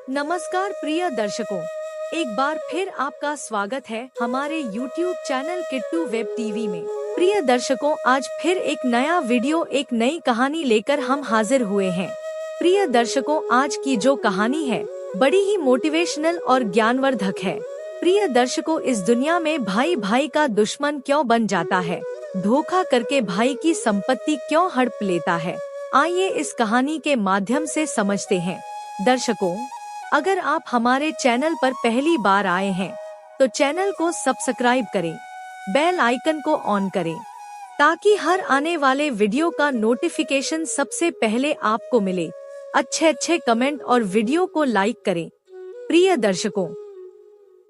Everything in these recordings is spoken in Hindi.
नमस्कार प्रिय दर्शकों, एक बार फिर आपका स्वागत है हमारे YouTube channel Kittu web TV में। प्रिय दर्शकों, आज फिर एक नया वीडियो, एक नई कहानी लेकर हम हाजिर हुए हैं। प्रिय दर्शकों, आज की जो कहानी है बड़ी ही मोटिवेशनल और ज्ञानवर्धक है। प्रिय दर्शकों, इस दुनिया में भाई भाई का दुश्मन क्यों बन जाता है, धोखा करके भाई की संपत्ति क्यों हड़प लेता है, आइए इस कहानी के माध्यम से समझते हैं। दर्शकों, अगर आप हमारे चैनल पर पहली बार आए हैं तो चैनल को सब्सक्राइब करें, बेल आइकन को ऑन करें ताकि हर आने वाले वीडियो का नोटिफिकेशन सबसे पहले आपको मिले। अच्छे कमेंट और वीडियो को लाइक करें। प्रिय दर्शकों,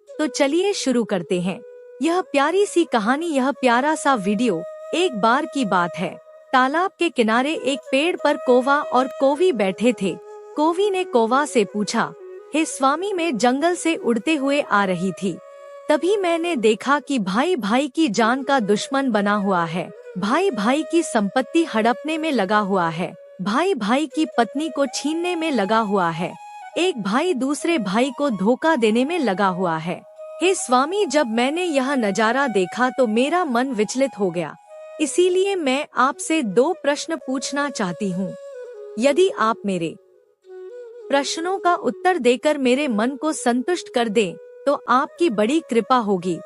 तो चलिए शुरू करते हैं यह प्यारी सी कहानी, यह प्यारा सा वीडियो। एक बार की बात है, तालाब के किनारे एक पेड़ पर कौवा और कौवी बैठे थे। कौवी ने कौवा से पूछा, हे स्वामी, मैं जंगल से उड़ते हुए आ रही थी, तभी मैंने देखा कि भाई भाई की जान का दुश्मन बना हुआ है, भाई भाई की संपत्ति हड़पने में लगा हुआ है, भाई भाई की पत्नी को छीनने में लगा हुआ है, एक भाई दूसरे भाई को धोखा देने में लगा हुआ है। हे स्वामी, जब मैंने यह नजारा देखा तो मेरा मन विचलित हो गया। इसीलिए मैं आपसे 2 प्रश्न पूछना चाहती हूँ। यदि आप मेरे प्रश्नों का उत्तर देकर मेरे मन को संतुष्ट कर दें तो आपकी बड़ी कृपा होगी।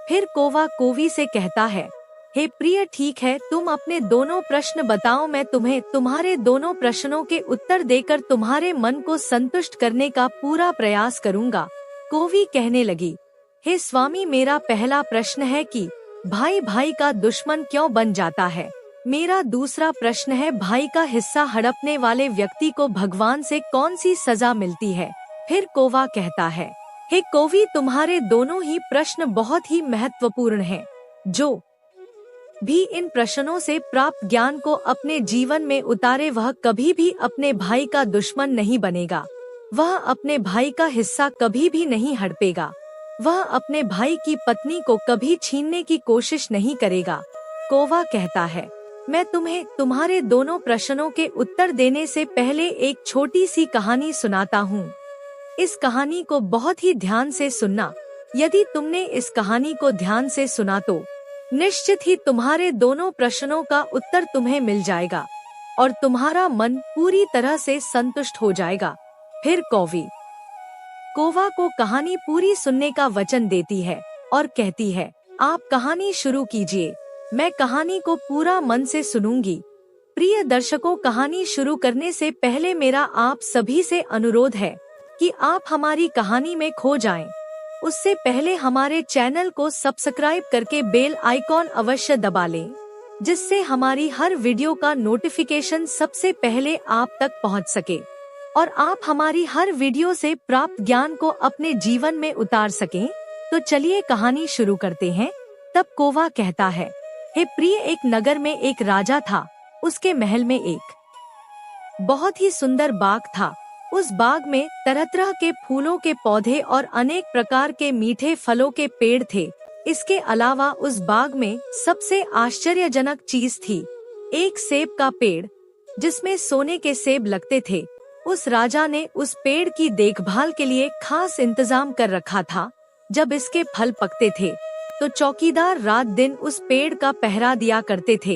फिर कौवा कौवी से कहता है, हे प्रिय, ठीक है, तुम अपने दोनों प्रश्न बताओ, मैं तुम्हें तुम्हारे दोनों प्रश्नों के उत्तर देकर तुम्हारे मन को संतुष्ट करने का पूरा प्रयास करूंगा। कौवी कहने लगी, हे स्वामी, मेरा पहला प्रश्न है कि भाई भाई का दुश्मन क्यों बन जाता है। मेरा दूसरा प्रश्न है, भाई का हिस्सा हड़पने वाले व्यक्ति को भगवान से कौन सी सजा मिलती है। फिर कौवा कहता है, हे कौवी, तुम्हारे दोनों ही प्रश्न बहुत ही महत्वपूर्ण हैं। जो भी इन प्रश्नों से प्राप्त ज्ञान को अपने जीवन में उतारे वह कभी भी अपने भाई का दुश्मन नहीं बनेगा, वह अपने भाई का हिस्सा कभी भी नहीं हड़पेगा, वह अपने भाई की पत्नी को कभी छीनने की कोशिश नहीं करेगा। कौवा कहता है, मैं तुम्हें तुम्हारे दोनों प्रश्नों के उत्तर देने से पहले एक छोटी सी कहानी सुनाता हूँ। इस कहानी को बहुत ही ध्यान से सुनना। यदि तुमने इस कहानी को ध्यान से सुना तो निश्चित ही तुम्हारे दोनों प्रश्नों का उत्तर तुम्हें मिल जाएगा और तुम्हारा मन पूरी तरह से संतुष्ट हो जाएगा। फिर कौवा को कहानी पूरी सुनने का वचन देती है और कहती है, आप कहानी शुरू कीजिए, मैं कहानी को पूरा मन से सुनूंगी। प्रिय दर्शकों, कहानी शुरू करने से पहले मेरा आप सभी से अनुरोध है कि आप हमारी कहानी में खो जाएं। उससे पहले हमारे चैनल को सब्सक्राइब करके बेल आइकॉन अवश्य दबा लें, जिससे हमारी हर वीडियो का नोटिफिकेशन सबसे पहले आप तक पहुंच सके और आप हमारी हर वीडियो से प्राप्त ज्ञान को अपने जीवन में उतार सकें। तो चलिए कहानी शुरू करते हैं। तब कौवा कहता है, हे प्रिय, एक नगर में एक राजा था। उसके महल में एक बहुत ही सुंदर बाग था। उस बाग में तरह तरह के फूलों के पौधे और अनेक प्रकार के मीठे फलों के पेड़ थे। इसके अलावा उस बाग में सबसे आश्चर्यजनक चीज थी, एक सेब का पेड़ जिसमें सोने के सेब लगते थे। उस राजा ने उस पेड़ की देखभाल के लिए खास इंतजाम कर रखा था। जब इसके फल पकते थे तो चौकीदार रात दिन उस पेड़ का पहरा दिया करते थे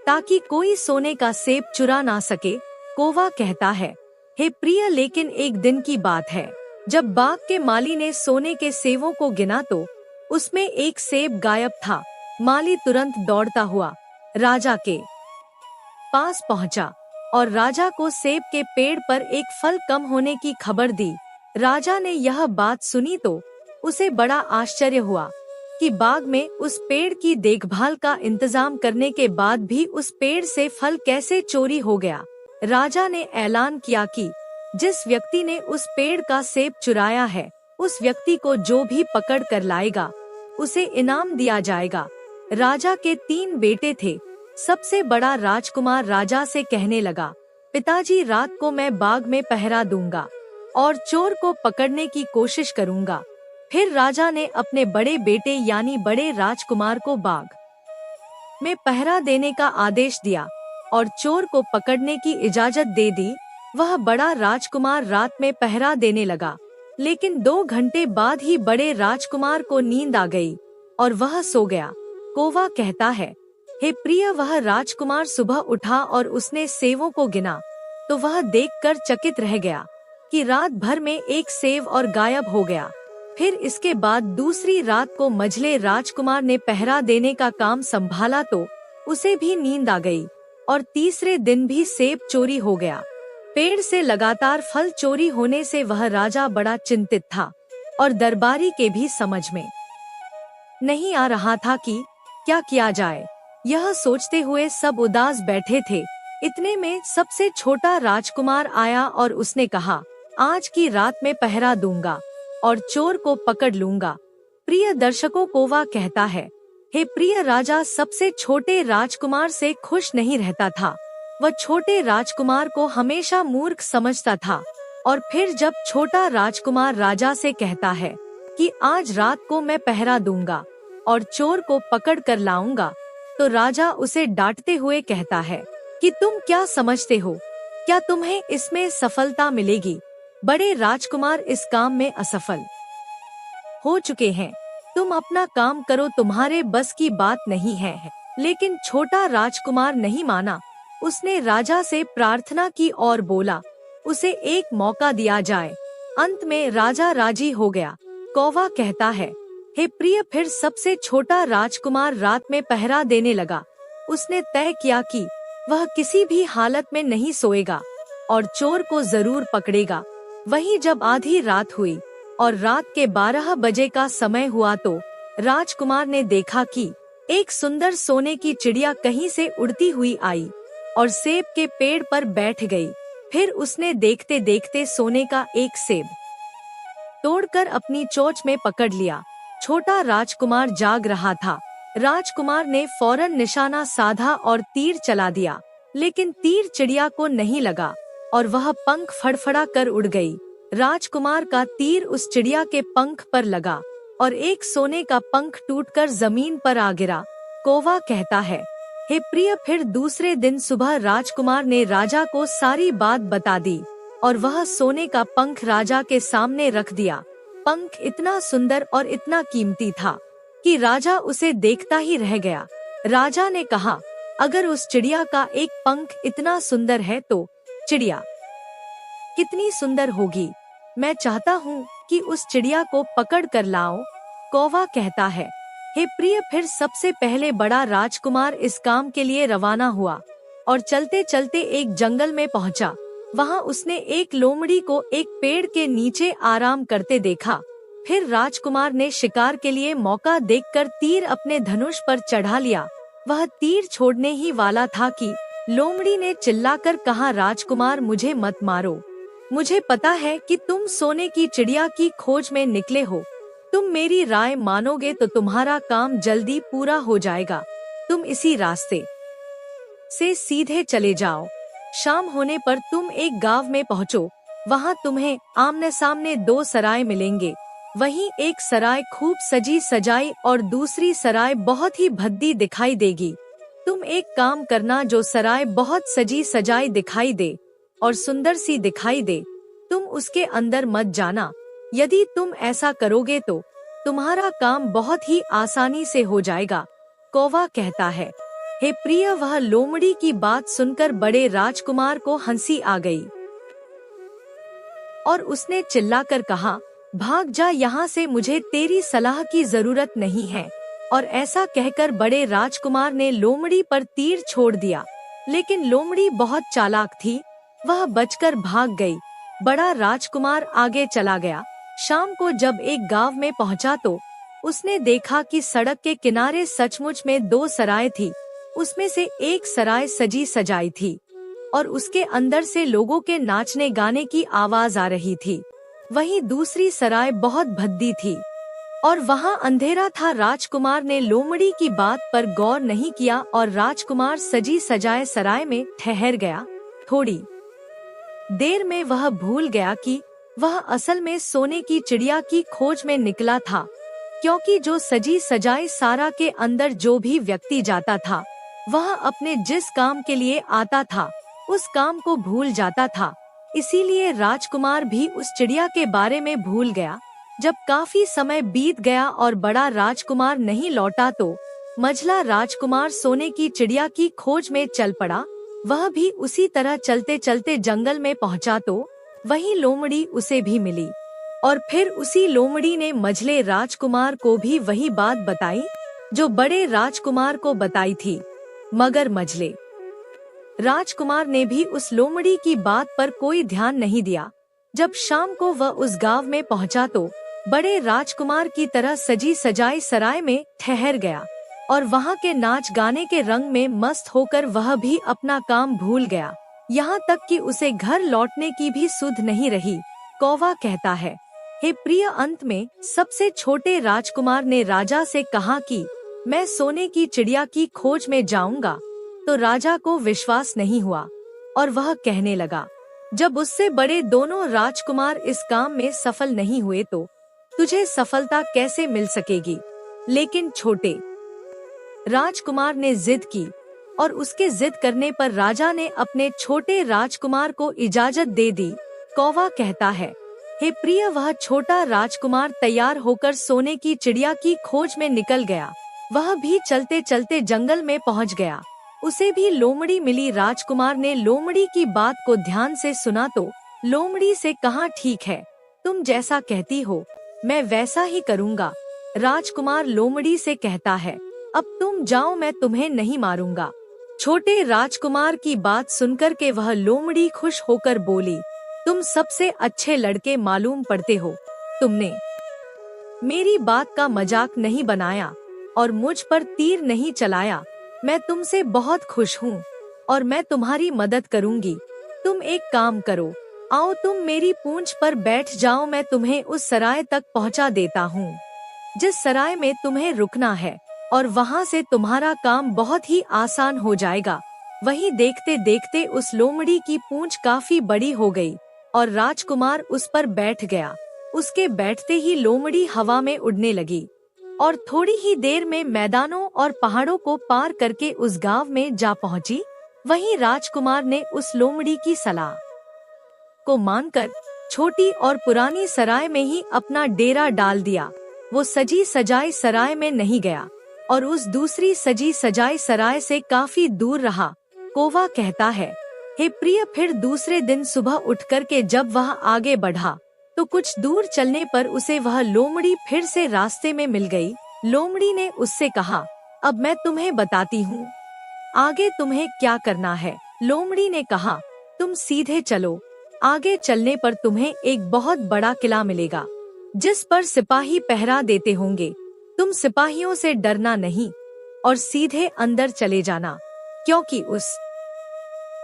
ताकि कोई सोने का सेब चुरा ना सके। कौवा कहता है, हे प्रिय, लेकिन एक दिन की बात है, जब बाग के माली ने सोने के सेबों को गिना तो उसमें एक सेब गायब था। माली तुरंत दौड़ता हुआ राजा के पास पहुंचा और राजा को सेब के पेड़ पर एक फल कम होने की खबर दी। राजा ने यह बात सुनी तो उसे बड़ा आश्चर्य हुआ कि बाग में उस पेड़ की देखभाल का इंतजाम करने के बाद भी उस पेड़ से फल कैसे चोरी हो गया। राजा ने ऐलान किया कि जिस व्यक्ति ने उस पेड़ का सेब चुराया है, उस व्यक्ति को जो भी पकड़ कर लाएगा उसे इनाम दिया जाएगा। राजा के 3 बेटे थे। सबसे बड़ा राजकुमार राजा से कहने लगा, पिताजी, रात को मैं बाग में पहरा दूंगा और चोर को पकड़ने की कोशिश करूंगा। फिर राजा ने अपने बड़े बेटे यानी बड़े राजकुमार को बाग में पहरा देने का आदेश दिया और चोर को पकड़ने की इजाजत दे दी। वह बड़ा राजकुमार रात में पहरा देने लगा, लेकिन 2 घंटे बाद ही बड़े राजकुमार को नींद आ गई और वह सो गया। कौवा कहता है, हे प्रिय, वह राजकुमार सुबह उठा और उसने सेवों को गिना तो वह देखकर चकित रह गया कि रात भर में एक सेव और गायब हो गया। फिर इसके बाद दूसरी रात को मझले राजकुमार ने पहरा देने का काम संभाला तो उसे भी नींद आ गई और तीसरे दिन भी सेब चोरी हो गया। पेड़ से लगातार फल चोरी होने से वह राजा बड़ा चिंतित था और दरबारी के भी समझ में नहीं आ रहा था कि क्या किया जाए। यह सोचते हुए सब उदास बैठे थे। इतने में सबसे छोटा राजकुमार आया और उसने कहा, आज की रात में पहरा दूंगा और चोर को पकड़ लूंगा। प्रिय दर्शकों, कौवा कहता है, हे प्रिय राजा सबसे छोटे राजकुमार से खुश नहीं रहता था। वह छोटे राजकुमार को हमेशा मूर्ख समझता था और फिर जब छोटा राजकुमार राजा से कहता है कि आज रात को मैं पहरा दूंगा और चोर को पकड़ कर लाऊंगा, तो राजा उसे डांटते हुए कहता है कि तुम क्या समझते हो, क्या तुम्हें इसमें सफलता मिलेगी? बड़े राजकुमार इस काम में असफल हो चुके हैं। तुम अपना काम करो, तुम्हारे बस की बात नहीं है। लेकिन छोटा राजकुमार नहीं माना। उसने राजा से प्रार्थना की और बोला, उसे एक मौका दिया जाए। अंत में राजा राजी हो गया। कौवा कहता है, हे प्रिय, फिर सबसे छोटा राजकुमार रात में पहरा देने लगा। उसने तय किया कि वह किसी भी हालत में नहीं सोएगा और चोर को जरूर पकड़ेगा। वहीं जब आधी रात हुई और रात के 12 बजे का समय हुआ तो राजकुमार ने देखा कि एक सुंदर सोने की चिड़िया कहीं से उड़ती हुई आई और सेब के पेड़ पर बैठ गई। फिर उसने देखते देखते सोने का एक सेब तोड़कर अपनी चोंच में पकड़ लिया। छोटा राजकुमार जाग रहा था। राजकुमार ने फौरन निशाना साधा और तीर चला दिया, लेकिन तीर चिड़िया को नहीं लगा और वह पंख फड़फड़ा कर उड़ गई। राजकुमार का तीर उस चिड़िया के पंख पर लगा और एक सोने का पंख टूटकर जमीन पर आ गिरा। कौवा कहता है, हे प्रिय, फिर दूसरे दिन सुबह राजकुमार ने राजा को सारी बात बता दी और वह सोने का पंख राजा के सामने रख दिया। पंख इतना सुंदर और इतना कीमती था कि राजा उसे देखता ही रह गया। राजा ने कहा, अगर उस चिड़िया का एक पंख इतना सुंदर है तो चिड़िया कितनी सुंदर होगी। मैं चाहता हूँ कि उस चिड़िया को पकड़ कर लाओ। कौवा कहता है, हे प्रिय, फिर सबसे पहले बड़ा राजकुमार इस काम के लिए रवाना हुआ और चलते चलते एक जंगल में पहुँचा। वहाँ उसने एक लोमड़ी को एक पेड़ के नीचे आराम करते देखा। फिर राजकुमार ने शिकार के लिए मौका देखकर तीर अपने धनुष पर चढ़ा लिया। वह तीर छोड़ने ही वाला था कि लोमड़ी ने चिल्लाकर कहा, राजकुमार, मुझे मत मारो। मुझे पता है कि तुम सोने की चिड़िया की खोज में निकले हो। तुम मेरी राय मानोगे तो तुम्हारा काम जल्दी पूरा हो जाएगा। तुम इसी रास्ते से सीधे चले जाओ। शाम होने पर तुम एक गांव में पहुँचो। वहाँ तुम्हें आमने सामने 2 सराय मिलेंगे। वहीं एक सराय खूब सजी सजाई और दूसरी सराय बहुत ही भद्दी दिखाई देगी। तुम एक काम करना, जो सराय बहुत सजी सजाई दिखाई दे और सुंदर सी दिखाई दे, तुम उसके अंदर मत जाना। यदि तुम ऐसा करोगे तो तुम्हारा काम बहुत ही आसानी से हो जाएगा। कौवा कहता है, हे प्रिय, वह लोमड़ी की बात सुनकर बड़े राजकुमार को हंसी आ गई और उसने चिल्लाकर कहा, भाग जा यहाँ से, मुझे तेरी सलाह की जरूरत नहीं है। और ऐसा कहकर बड़े राजकुमार ने लोमड़ी पर तीर छोड़ दिया। लेकिन लोमड़ी बहुत चालाक थी, वह बचकर भाग गई। बड़ा राजकुमार आगे चला गया। शाम को जब एक गांव में पहुंचा तो उसने देखा कि सड़क के किनारे सचमुच में 2 सराय थी। उसमें से एक सराय सजी सजाई थी और उसके अंदर से लोगों के नाचने गाने की आवाज आ रही थी। वहीं दूसरी सराय बहुत भद्दी थी और वहाँ अंधेरा था। राजकुमार ने लोमड़ी की बात पर गौर नहीं किया और राजकुमार सजी सजाए सराय में ठहर गया। थोड़ी देर में वह भूल गया कि वह असल में सोने की चिड़िया की खोज में निकला था, क्योंकि जो सजी सजाई सारा के अंदर जो भी व्यक्ति जाता था, वह अपने जिस काम के लिए आता था उस काम को भूल जाता था। इसीलिए राजकुमार भी उस चिड़िया के बारे में भूल गया। जब काफी समय बीत गया और बड़ा राजकुमार नहीं लौटा तो मझला राजकुमार सोने की चिड़िया की खोज में चल पड़ा। वह भी उसी तरह चलते चलते जंगल में पहुंचा तो वही लोमड़ी उसे भी मिली और फिर उसी लोमड़ी ने मझले राजकुमार को भी वही बात बताई जो बड़े राजकुमार को बताई थी। मगर मझले राजकुमार ने भी उस लोमड़ी की बात पर कोई ध्यान नहीं दिया। जब शाम को वह उस गांव में पहुंचा तो बड़े राजकुमार की तरह सजी सजाई सराय में ठहर गया और वहां के नाच गाने के रंग में मस्त होकर वह भी अपना काम भूल गया। यहाँ तक कि उसे घर लौटने की भी सुध नहीं रही। कौवा कहता है, हे प्रिय, अंत में सबसे छोटे राजकुमार ने राजा से कहा कि मैं सोने की चिड़िया की खोज में जाऊंगा। तो राजा को विश्वास नहीं हुआ और वह कहने लगा, जब उससे बड़े दोनों राजकुमार इस काम में सफल नहीं हुए तो तुझे सफलता कैसे मिल सकेगी। लेकिन छोटे राजकुमार ने जिद की और उसके जिद करने पर राजा ने अपने छोटे राजकुमार को इजाजत दे दी। कौवा कहता है, हे प्रिय, वह छोटा राजकुमार तैयार होकर सोने की चिड़िया की खोज में निकल गया। वह भी चलते चलते जंगल में पहुंच गया। उसे भी लोमड़ी मिली। राजकुमार ने लोमड़ी की बात को ध्यान से सुना तो लोमड़ी से कहा, ठीक है, तुम जैसा कहती हो मैं वैसा ही करूँगा। राजकुमार लोमड़ी से कहता है, अब तुम जाओ, मैं तुम्हें नहीं मारूंगा। छोटे राजकुमार की बात सुनकर के वह लोमड़ी खुश होकर बोली, तुम सबसे अच्छे लड़के मालूम पड़ते हो। तुमने मेरी बात का मजाक नहीं बनाया और मुझ पर तीर नहीं चलाया। मैं तुमसे बहुत खुश हूँ और मैं तुम्हारी मदद करूँगी। तुम एक काम करो, आओ तुम मेरी पूंछ पर बैठ जाओ, मैं तुम्हें उस सराय तक पहुँचा देता हूँ जिस सराय में तुम्हें रुकना है और वहाँ से तुम्हारा काम बहुत ही आसान हो जाएगा। वहीं देखते देखते उस लोमड़ी की पूंछ काफी बड़ी हो गई और राजकुमार उस पर बैठ गया। उसके बैठते ही लोमड़ी हवा में उड़ने लगी और थोड़ी ही देर में मैदानों और पहाड़ों को पार करके उस गांव में जा पहुंची। वहीं राजकुमार ने उस लोमड़ी की सलाह को मानकर छोटी और पुरानी सराय में ही अपना डेरा डाल दिया। वो सजी सजाई सराय में नहीं गया और उस दूसरी सजी सजाई सराय से काफी दूर रहा। कौवा कहता है, हे प्रिय, फिर दूसरे दिन सुबह उठकर के जब वह आगे बढ़ा तो कुछ दूर चलने पर उसे वह लोमड़ी फिर से रास्ते में मिल गई। लोमड़ी ने उससे कहा, अब मैं तुम्हें बताती हूँ आगे तुम्हें क्या करना है। लोमड़ी ने कहा, तुम सीधे चलो। आगे चलने पर तुम्हें एक बहुत बड़ा किला मिलेगा जिस पर सिपाही पहरा देते होंगे। तुम सिपाहियों से डरना नहीं और सीधे अंदर चले जाना, क्योंकि उस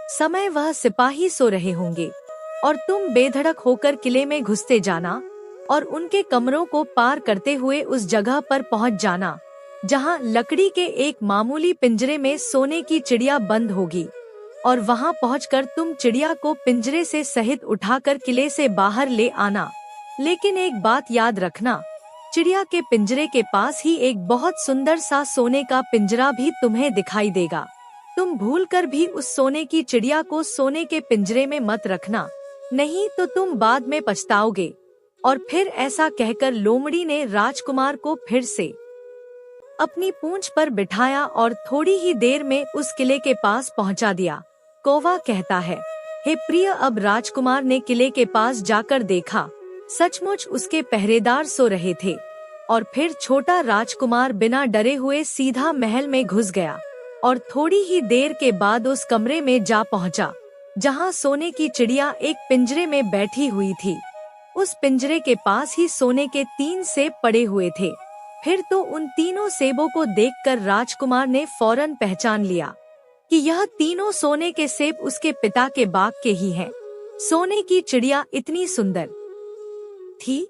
समय वह सिपाही सो रहे होंगे और तुम बेधड़क होकर किले में घुसते जाना और उनके कमरों को पार करते हुए उस जगह पर पहुंच जाना जहां लकड़ी के एक मामूली पिंजरे में सोने की चिड़िया बंद होगी और वहां पहुंचकर तुम चिड़िया को पिंजरे से सहित उठाकर किले से बाहर ले आना। लेकिन एक बात याद रखना, चिड़िया के पिंजरे के पास ही एक बहुत सुंदर सा सोने का पिंजरा भी तुम्हें दिखाई देगा। तुम भूलकर भी उस सोने की चिड़िया को सोने के पिंजरे में मत रखना, नहीं तो तुम बाद में पछताओगे। और फिर ऐसा कहकर लोमड़ी ने राजकुमार को फिर से अपनी पूंछ पर बिठाया और थोड़ी ही देर में उस किले के पास पहुंचा दिया। कौवा कहता है, हे प्रिय, अब राजकुमार ने किले के पास जाकर देखा, सचमुच उसके पहरेदार सो रहे थे। और फिर छोटा राजकुमार बिना डरे हुए सीधा महल में घुस गया और थोड़ी ही देर के बाद उस कमरे में जा पहुंचा जहां सोने की चिड़िया एक पिंजरे में बैठी हुई थी। उस पिंजरे के पास ही सोने के 3 सेब पड़े हुए थे। फिर तो उन तीनों सेबों को देखकर राजकुमार ने फौरन पहचान लिया कि यह तीनों सोने के सेब उसके पिता के बाग के ही हैं। सोने की चिड़िया इतनी सुंदर थी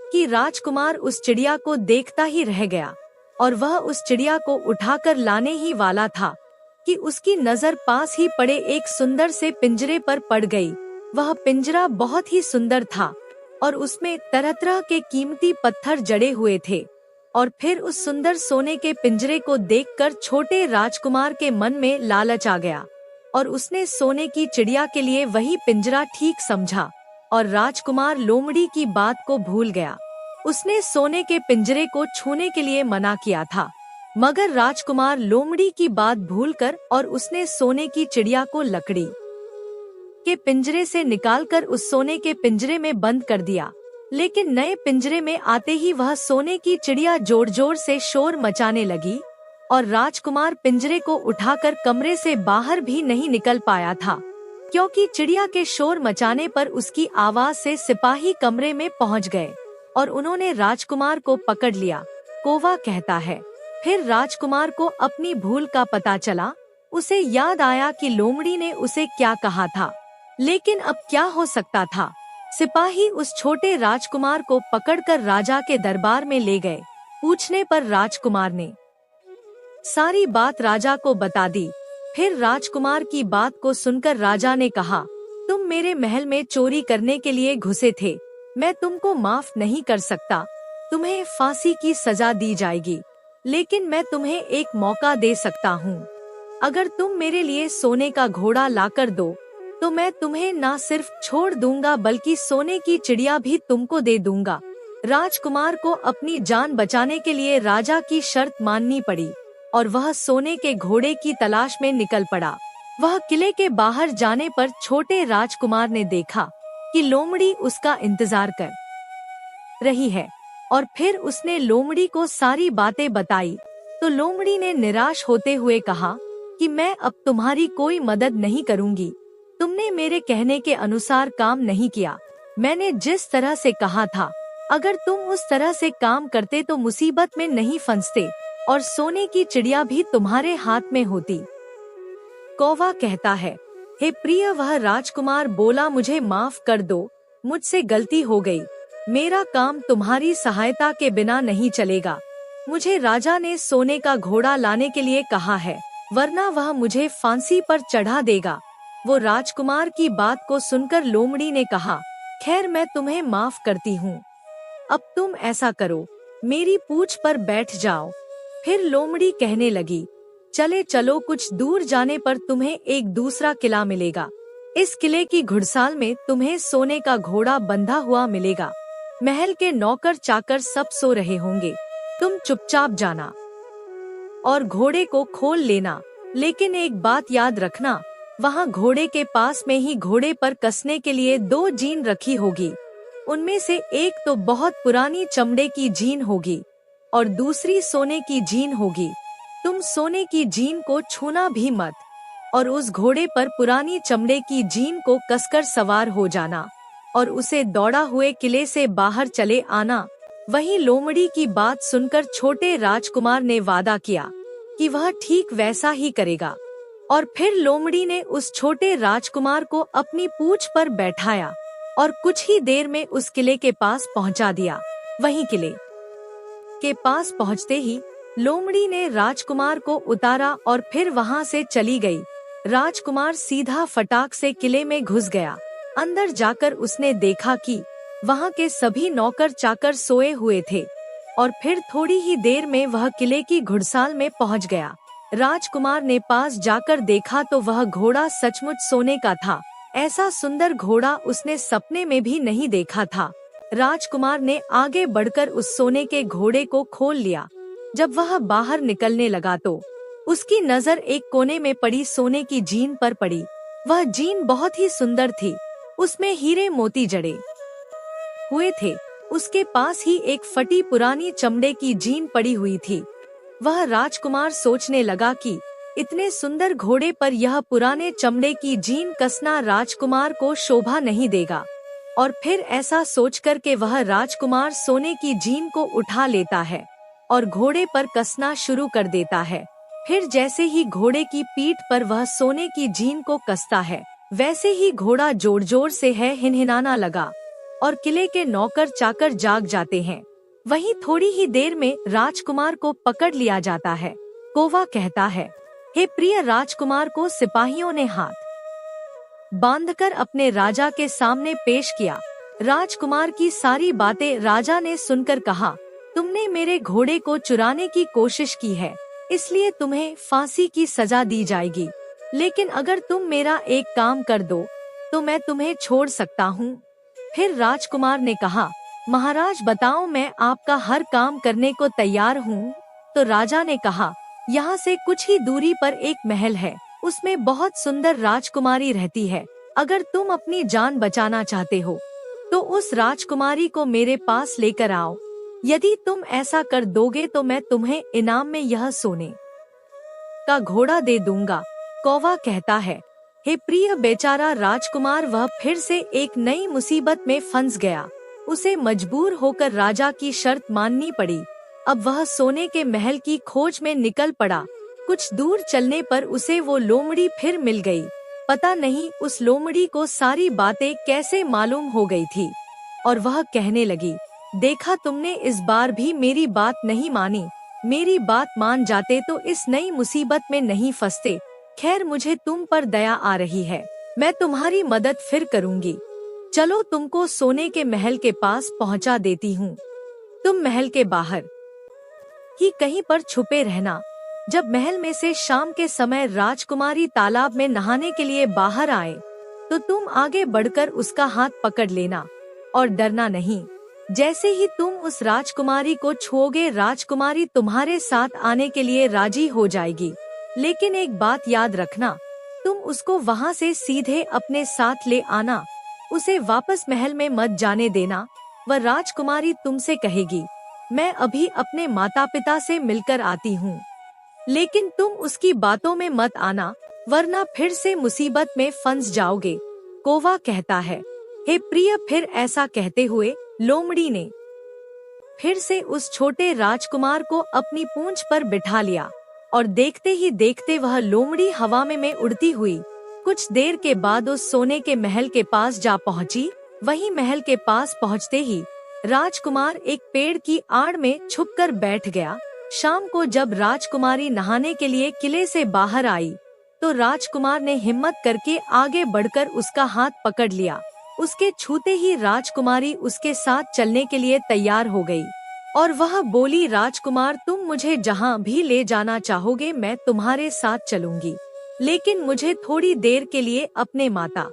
कि राजकुमार उस चिड़िया को देखता ही रह गया और वह उस चिड़िया को उठाकर लाने ही वाला था कि उसकी नजर पास ही पड़े एक सुंदर से पिंजरे पर पड़ गई। वह पिंजरा बहुत ही सुंदर था और उसमें तरह तरह के कीमती पत्थर जड़े हुए थे। और फिर उस सुंदर सोने के पिंजरे को देखकर छोटे राजकुमार के मन में लालच आ गया। और उसने सोने की चिड़िया के लिए वही पिंजरा ठीक समझा और राजकुमार लोमड़ी की बात को भूल गया। उसने सोने के पिंजरे को छूने के लिए मना किया था, मगर राजकुमार लोमड़ी की बात भूलकर और उसने सोने की चिड़िया को लकड़ी के पिंजरे से निकालकर उस सोने के पिंजरे में बंद कर दिया। लेकिन नए पिंजरे में आते ही वह सोने की चिड़िया जोर जोर से शोर मचाने लगी और राजकुमार पिंजरे को उठाकर कमरे से बाहर भी नहीं निकल पाया था, क्योंकि चिड़िया के शोर मचाने पर उसकी आवाज से सिपाही कमरे में पहुंच गए और उन्होंने राजकुमार को पकड़ लिया। कौवा कहता है, फिर राजकुमार को अपनी भूल का पता चला। उसे याद आया कि लोमड़ी ने उसे क्या कहा था, लेकिन अब क्या हो सकता था। सिपाही उस छोटे राजकुमार को पकड़कर राजा के दरबार में ले गए। पूछने पर राजकुमार ने सारी बात राजा को बता दी। फिर राजकुमार की बात को सुनकर राजा ने कहा, तुम मेरे महल में चोरी करने के लिए घुसे थे, मैं तुमको माफ नहीं कर सकता। तुम्हें फांसी की सजा दी जाएगी, लेकिन मैं तुम्हें एक मौका दे सकता हूँ। अगर तुम मेरे लिए सोने का घोड़ा लाकर दो तो मैं तुम्हें ना सिर्फ छोड़ दूंगा बल्कि सोने की चिड़िया भी तुमको दे दूंगा। राजकुमार को अपनी जान बचाने के लिए राजा की शर्त माननी पड़ी और वह सोने के घोड़े की तलाश में निकल पड़ा। वह किले के बाहर जाने पर छोटे राजकुमार ने देखा कि लोमड़ी उसका इंतजार कर रही है और फिर उसने लोमड़ी को सारी बातें बताई। तो लोमड़ी ने निराश होते हुए कहा कि मैं अब तुम्हारी कोई मदद नहीं करूंगी। तुमने मेरे कहने के अनुसार काम नहीं किया। मैंने जिस तरह से कहा था, अगर तुम उस तरह से काम करते तो मुसीबत में नहीं फंसते और सोने की चिड़िया भी तुम्हारे हाथ में होती। कौवा कहता है, हे प्रिय, वह राजकुमार बोला, मुझे माफ कर दो, मुझसे गलती हो गई। मेरा काम तुम्हारी सहायता के बिना नहीं चलेगा। मुझे राजा ने सोने का घोड़ा लाने के लिए कहा है, वरना वह मुझे फांसी पर चढ़ा देगा। वो राजकुमार की बात को सुनकर लोमड़ी ने कहा, खैर मैं तुम्हें माफ करती हूँ। अब तुम ऐसा करो, मेरी पूंछ पर बैठ जाओ। फिर लोमड़ी कहने लगी, चले चलो, कुछ दूर जाने पर तुम्हें एक दूसरा किला मिलेगा। इस किले की घुड़साल में तुम्हें सोने का घोड़ा बंधा हुआ मिलेगा। महल के नौकर चाकर सब सो रहे होंगे। तुम चुपचाप जाना और घोड़े को खोल लेना, लेकिन एक बात याद रखना, वहाँ घोड़े के पास में ही घोड़े पर कसने के लिए 2 जीन रखी होगी। उनमें से एक तो बहुत पुरानी चमड़े की जीन होगी और दूसरी सोने की जीन होगी। तुम सोने की जीन को छूना भी मत और उस घोड़े पर पुरानी चमड़े की जीन को कसकर सवार हो जाना और उसे दौड़ा हुए किले से बाहर चले आना। वहीं लोमड़ी की बात सुनकर छोटे राजकुमार ने वादा किया कि वह ठीक वैसा ही करेगा और फिर लोमड़ी ने उस छोटे राजकुमार को अपनी पूंछ पर बैठाया और कुछ ही देर में उस किले के पास पहुंचा दिया। वहीं किले के पास पहुंचते ही लोमड़ी ने राजकुमार को उतारा और फिर वहां से चली गई। राजकुमार सीधा फटाक से किले में घुस गया। अंदर जाकर उसने देखा कि वहां के सभी नौकर चाकर सोए हुए थे और फिर थोड़ी ही देर में वह किले की घुड़साल में पहुंच गया। राजकुमार ने पास जाकर देखा तो वह घोड़ा सचमुच सोने का था। ऐसा सुंदर घोड़ा उसने सपने में भी नहीं देखा था। राजकुमार ने आगे बढ़कर उस सोने के घोड़े को खोल लिया। जब वह बाहर निकलने लगा तो उसकी नजर एक कोने में पड़ी सोने की जीन पर पड़ी। वह जीन बहुत ही सुंदर थी, उसमें हीरे मोती जड़े हुए थे। उसके पास ही एक फटी पुरानी चमड़े की जीन पड़ी हुई थी। वह राजकुमार सोचने लगा कि इतने सुंदर घोड़े पर यह पुराने चमड़े की जीन कसना राजकुमार को शोभा नहीं देगा और फिर ऐसा सोचकर के वह राजकुमार सोने की जीन को उठा लेता है और घोड़े पर कसना शुरू कर देता है। फिर जैसे ही घोड़े की पीठ पर वह सोने की जीन को कसता है, वैसे ही घोड़ा जोर जोर से हिनहिनाना लगा और किले के नौकर चाकर जाग जाते हैं। वहीं थोड़ी ही देर में राजकुमार को पकड़ लिया जाता है। कौवा कहता है, हे प्रिय, राजकुमार को सिपाहियों ने हाथ बांधकर अपने राजा के सामने पेश किया। राजकुमार की सारी बातें राजा ने सुनकर कहा, तुमने मेरे घोड़े को चुराने की कोशिश की है, इसलिए तुम्हें फांसी की सजा दी जाएगी। लेकिन अगर तुम मेरा एक काम कर दो तो मैं तुम्हें छोड़ सकता हूँ। फिर राजकुमार ने कहा, महाराज बताओ, मैं आपका हर काम करने को तैयार हूँ। तो राजा ने कहा, यहाँ से कुछ ही दूरी पर एक महल है, उसमें बहुत सुंदर राजकुमारी रहती है। अगर तुम अपनी जान बचाना चाहते हो तो उस राजकुमारी को मेरे पास लेकर आओ। यदि तुम ऐसा कर दोगे तो मैं तुम्हें इनाम में यह सोने का घोड़ा दे दूंगा। कौवा कहता है, हे प्रिय बेचारा राजकुमार, वह फिर से एक नई मुसीबत में फंस गया। उसे मजबूर होकर राजा की शर्त माननी पड़ी। अब वह सोने के महल की खोज में निकल पड़ा। कुछ दूर चलने पर उसे वो लोमड़ी फिर मिल गई। पता नहीं उस लोमड़ी को सारी बातें कैसे मालूम हो गई थी और वह कहने लगी, देखा तुमने, इस बार भी मेरी बात नहीं मानी। मेरी बात मान जाते तो इस नई मुसीबत में नहीं फंसते। खैर, मुझे तुम पर दया आ रही है, मैं तुम्हारी मदद फिर करूंगी। चलो तुमको सोने के महल के पास पहुंचा देती हूँ। तुम महल के बाहर ही कहीं पर छुपे रहना। जब महल में से शाम के समय राजकुमारी तालाब में नहाने के लिए बाहर आए तो तुम आगे बढ़कर उसका हाथ पकड़ लेना और डरना नहीं। जैसे ही तुम उस राजकुमारी को छुओगे, राजकुमारी तुम्हारे साथ आने के लिए राजी हो जाएगी। लेकिन एक बात याद रखना, तुम उसको वहाँ से सीधे अपने साथ ले आना। उसे वापस महल में मत जाने देना। वह राजकुमारी तुमसे कहेगी, मैं अभी अपने माता पिता से मिलकर आती हूँ, लेकिन तुम उसकी बातों में मत आना, वरना फिर से मुसीबत में फंस जाओगे। कौवा कहता है, हे प्रिय, फिर ऐसा कहते हुए लोमड़ी ने फिर से उस छोटे राजकुमार को अपनी पूंछ पर बिठा लिया और देखते ही देखते वह लोमड़ी हवा में उड़ती हुई कुछ देर के बाद उस सोने के महल के पास जा पहुंची। वहीं महल के पास पहुंचते ही राजकुमार एक पेड़ की आड़ में छुपकर बैठ गया। शाम को जब राजकुमारी नहाने के लिए किले से बाहर आई तो राजकुमार ने हिम्मत करके आगे बढ़कर उसका हाथ पकड़ लिया। उसके छूते ही राजकुमारी उसके साथ चलने के लिए तैयार हो गई और वह बोली, राजकुमार, तुम मुझे जहाँ भी ले जाना चाहोगे मैं तुम्हारे साथ चलूंगी, लेकिन मुझे थोड़ी देर के लिए अपने माता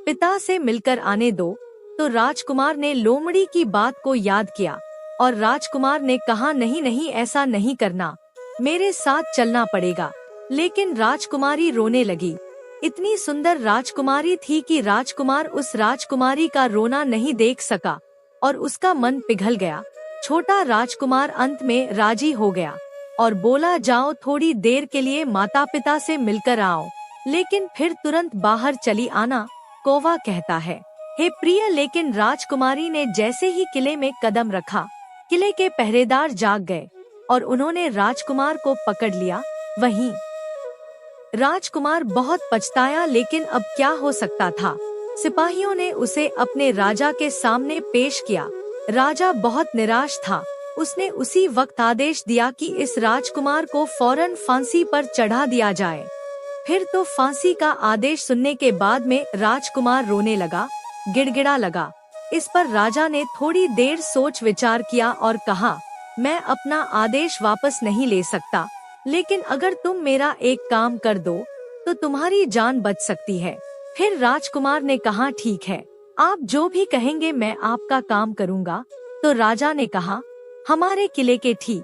पिता से मिलकर आने दो। तो राजकुमार ने लोमड़ी की बात को याद किया और राजकुमार ने कहा, नहीं नहीं, ऐसा नहीं करना, मेरे साथ चलना पड़ेगा। लेकिन राजकुमारी रोने लगी। इतनी सुंदर राजकुमारी थी कि राजकुमार उस राजकुमारी का रोना नहीं देख सका और उसका मन पिघल गया। छोटा राजकुमार अंत में राजी हो गया और बोला, जाओ थोड़ी देर के लिए माता पिता से मिलकर आओ, लेकिन फिर तुरंत बाहर चली आना। कौवा कहता है, हे प्रिय, लेकिन राजकुमारी ने जैसे ही किले में कदम रखा, किले के पहरेदार जाग गए और उन्होंने राजकुमार को पकड़ लिया। वहीं राजकुमार बहुत पछताया, लेकिन अब क्या हो सकता था। सिपाहियों ने उसे अपने राजा के सामने पेश किया। राजा बहुत निराश था। उसने उसी वक्त आदेश दिया कि इस राजकुमार को फौरन फांसी पर चढ़ा दिया जाए। फिर तो फांसी का आदेश सुनने के बाद में राजकुमार रोने लगा, गिड़गिड़ा लगा। इस पर राजा ने थोड़ी देर सोच विचार किया और कहा, मैं अपना आदेश वापस नहीं ले सकता, लेकिन अगर तुम मेरा एक काम कर दो तो तुम्हारी जान बच सकती है। फिर राजकुमार ने कहा, ठीक है, आप जो भी कहेंगे मैं आपका काम करूँगा। तो राजा ने कहा, हमारे किले के ठीक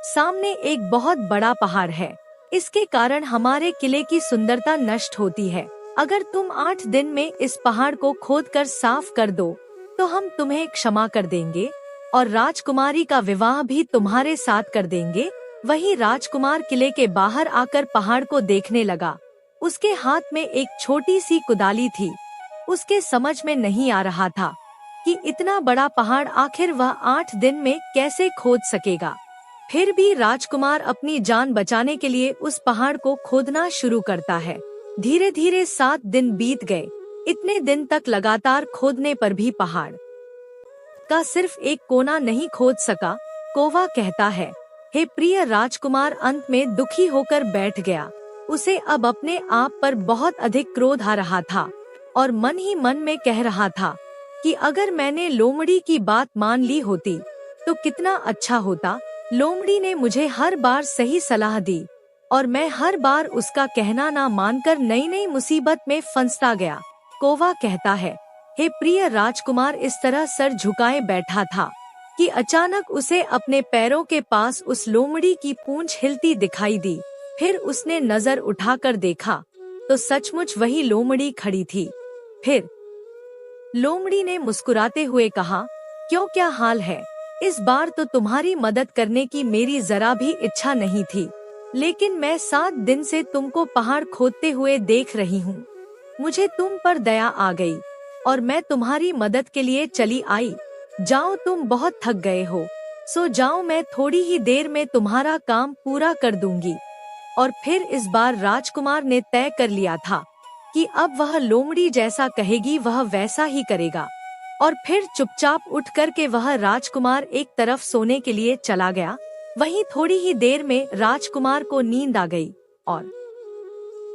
सामने एक बहुत बड़ा पहाड़ है, इसके कारण हमारे किले की सुंदरता नष्ट होती है। अगर तुम 8 दिन में इस पहाड़ को खोदकर साफ कर दो तो हम तुम्हें क्षमा कर देंगे और राजकुमारी का विवाह भी तुम्हारे साथ कर देंगे। वही राजकुमार किले के बाहर आकर पहाड़ को देखने लगा। उसके हाथ में एक छोटी सी कुदाली थी। उसके समझ में नहीं आ रहा था कि इतना बड़ा पहाड़ आखिर वह 8 दिन में कैसे खोद सकेगा। फिर भी राजकुमार अपनी जान बचाने के लिए उस पहाड़ को खोदना शुरू करता है। धीरे धीरे 7 दिन बीत गए। इतने दिन तक लगातार खोदने पर भी पहाड़ का सिर्फ एक कोना नहीं खोद सका। कौवा कहता है, हे प्रिय राजकुमार अंत में दुखी होकर बैठ गया। उसे अब अपने आप पर बहुत अधिक क्रोध आ रहा था और मन ही मन में कह रहा था कि अगर मैंने लोमड़ी की बात मान ली होती तो कितना अच्छा होता। लोमड़ी ने मुझे हर बार सही सलाह दी और मैं हर बार उसका कहना ना मानकर नई नई मुसीबत में फंसता गया। कौवा कहता है, हे प्रिय राजकुमार इस तरह सर झुकाए बैठा था कि अचानक उसे अपने पैरों के पास उस लोमड़ी की पूंछ हिलती दिखाई दी। फिर उसने नजर उठाकर देखा तो सचमुच वही लोमड़ी खड़ी थी। फिर लोमड़ी ने मुस्कुराते हुए कहा, क्यों, क्या हाल है? इस बार तो तुम्हारी मदद करने की मेरी जरा भी इच्छा नहीं थी, लेकिन मैं 7 दिन से तुमको पहाड़ खोदते हुए देख रही हूँ। मुझे तुम पर दया आ गई और मैं तुम्हारी मदद के लिए चली आई। जाओ, तुम बहुत थक गए हो, सो जाओ, मैं थोड़ी ही देर में तुम्हारा काम पूरा कर दूंगी। और फिर इस बार राजकुमार ने तय कर लिया था कि अब वह लोमड़ी जैसा कहेगी वह वैसा ही करेगा। और फिर चुपचाप उठ कर के वह राजकुमार एक तरफ सोने के लिए चला गया। वहीं थोड़ी ही देर में राजकुमार को नींद आ गई और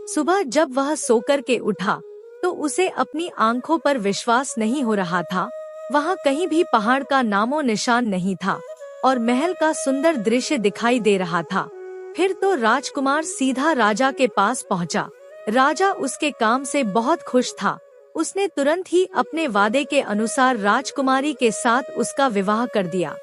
सुबह जब वह सोकर के उठा तो उसे अपनी आंखों पर विश्वास नहीं हो रहा था। वहाँ कहीं भी पहाड़ का नामो निशान नहीं था और महल का सुंदर दृश्य दिखाई दे रहा था। फिर तो राजकुमार सीधा राजा के पास पहुँचा। राजा उसके काम से बहुत खुश था। उसने तुरंत ही अपने वादे के अनुसार राजकुमारी के साथ उसका विवाह कर दिया।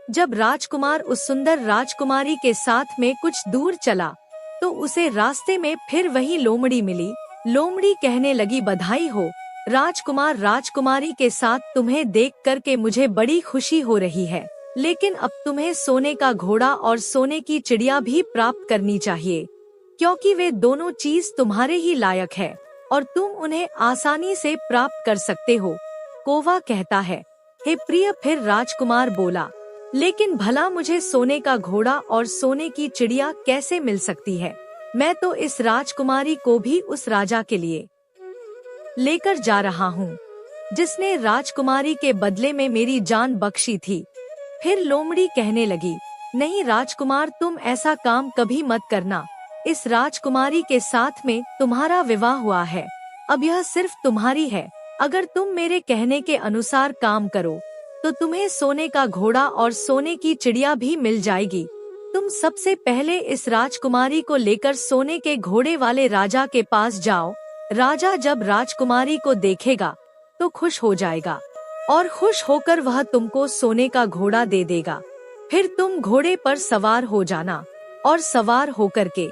जब राजकुमार उस सुंदर राजकुमारी के साथ में कुछ दूर चला तो उसे रास्ते में फिर वही लोमड़ी मिली। लोमड़ी कहने लगी, बधाई हो राजकुमार, राजकुमारी के साथ तुम्हें देख करके मुझे बड़ी खुशी हो रही है, लेकिन अब तुम्हें सोने का घोड़ा और सोने की चिड़िया भी प्राप्त करनी चाहिए, क्योंकि वे दोनों चीज तुम्हारे ही लायक है और तुम उन्हें आसानी से प्राप्त कर सकते हो। कौवा कहता है, हे प्रिय, फिर राजकुमार बोला, लेकिन भला मुझे सोने का घोड़ा और सोने की चिड़िया कैसे मिल सकती है? मैं तो इस राजकुमारी को भी उस राजा के लिए लेकर जा रहा हूँ जिसने राजकुमारी के बदले में मेरी जान बख्शी थी। फिर लोमड़ी कहने लगी, नहीं राजकुमार, तुम ऐसा काम कभी मत करना। इस राजकुमारी के साथ में तुम्हारा विवाह हुआ है, अब यह सिर्फ तुम्हारी है। अगर तुम मेरे कहने के अनुसार काम करो तो तुम्हें सोने का घोड़ा और सोने की चिड़िया भी मिल जाएगी। तुम सबसे पहले इस राजकुमारी को लेकर सोने के घोड़े वाले राजा के पास जाओ। राजा जब राजकुमारी को देखेगा तो खुश हो जाएगा और खुश होकर वह तुमको सोने का घोड़ा दे देगा। फिर तुम घोड़े पर सवार हो जाना और सवार होकर के